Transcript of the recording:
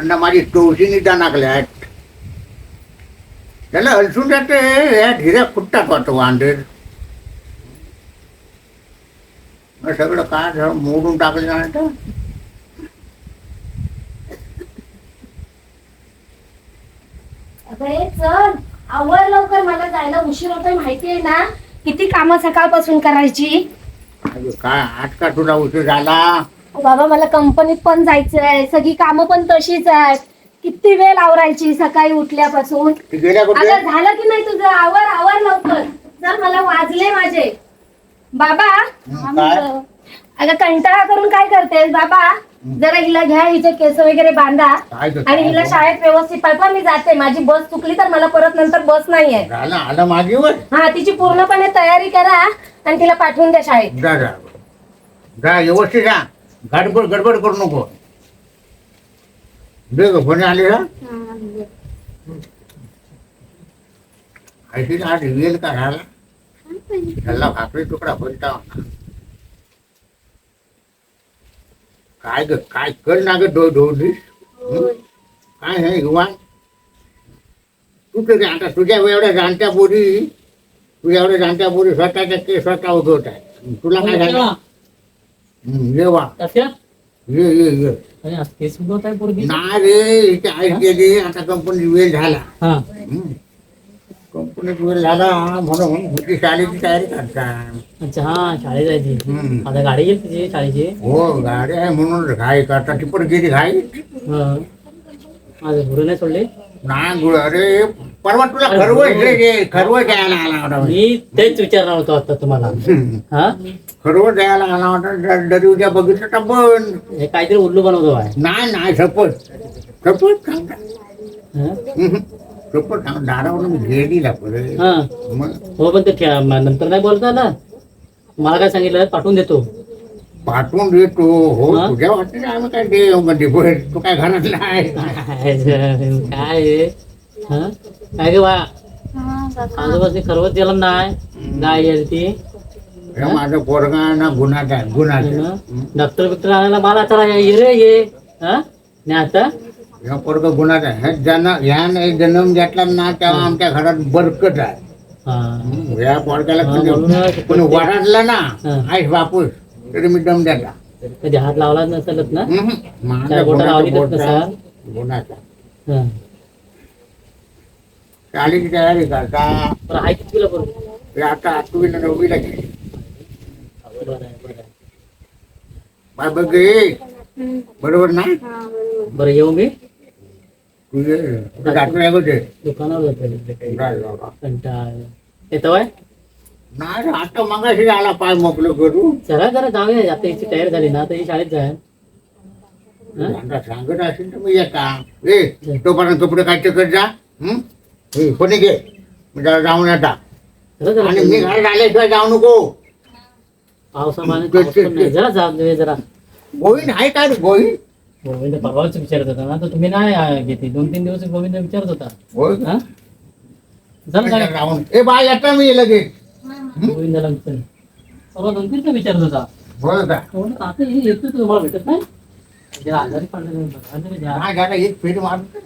आणि माझी टोळशीनी टाकल्यात त्याला हलसून जाते या ढिऱ्या फुटतात वाटतं वांदे सगळं काय झालं मोडून टाकलं ना अरे चल आवर लवकर, मला जायला उशीर होतोय माहितीये ना. किती कामं सकाळपासून करायची. काय आज का तुला उशीर झाला. बाबा मला कंपनीत पण जायचंय, सगळी कामं पण तशीच आहेत. किती वेळ आवरायची सकाळी उठल्यापासून. अगं झालं की नाही तुझं. आवर आवर लवकर. चल मला वाजले माझे. बाबा अगं कंटाळा करून काय करतेस बाबा. जरा हिला घ्या, हिचे केस वगैरे बांधा आणि हिला शाळेत व्यवस्थित पाठवा. मी जाते, माझी बस चुकली तर मला परत नंतर बस नाहीये. हा तिची पूर्णपणे तयारी करा आणि तिला पाठवून द्या शाळेत. जा व्यवस्थित जा, गडबड गडबड करू नको. दे ग कोणी आले का ऐशी आज येईल का राहिला त्याला भाकरी तुकडा बोलता काय ग काय कर ना ग डोलीस काय हे युवा तू तरी आता तुझ्या एवढ्या जाणत्या पोरी स्वतःच्या ते स्वतः उगवत आहे. तुला काय झालं ये वा ये ये ये नाही रे इथे आई गेली आता कंपनी वेळ झाला. कंपनीत वेळ झाला म्हणून मोठी शाळेची तयारी करतात. अच्छा हा शाळेत जायची. आता गाडी गेली तुझी शाळेची. हो गाडी आहे म्हणून घाई करता ती पण गेली घाई. माझं गुरु नाही सोडले नाही अरे परवा तुला खरवस द्यायला आला होता. मी तेच विचारणार होतो आता तुम्हाला. खरवस द्यायला आला होता. डरी उद्या बघितलं तर पण हे काहीतरी उल्लू बनवतो आहे. नाही सपोज दारावरून गेली हो पण ते नंतर नाही बोलता ना. मला काय सांगितलं पाठवून देतो. पाठवून देतो हो तुझ्या वाटत आम्ही काय देव मध्ये तू काय घरात नाही काय काय गे बा आजूबाजू खरवत दिला नाही गाय ती. माझं पोरगा ना गुन्हाच डॉक्टर बिक्टर आणायला मला चला ये रे ये नाही आता या पोरगा गुन्हाच आहे. ह्याने जन्म घेतला ना तेव्हा आमच्या घरात बरकत आहे. या पोरग्याला कोणी वाढला ना आईस बापूस तरी मी दम द्यायला. कधी हात लावला नसेलच ना. गुन्हाचा शाळेची तयारी करता आहे कितीला बरोबर आता 8वीला 9वीला गेली. बाय बघ बरोबर ना. बरं येऊ मी तुझे दुकानावर कंटाळ येतो नाही आता मगाशी आला पाय मोकलं करू. चला जरा जाऊया. आता याची तयारी झाली ना तर ही शाळेत जाय सांगत असेल तर मी येता तोपर्यंत कपडे काय कर जा. कोणी घे जरा जाऊन येता आणि मी घरात आल्याशिवाय जाऊ नको. पावसामुळे जरा जाऊ जरा. गोविंद आहे का रे गोविंद. गोविंद परवाच विचारत होता ना तर तुम्ही नाही घेते. 2-3 दिवस गोविंद विचारत होता. चला राहून ए बा येता मी लगेच. गोविंदाला विचार परवा 2-3 विचारत होता. बोल का आता येतो तुम्हाला भेटत नाही. आजारी पडले एक फेरी मारतो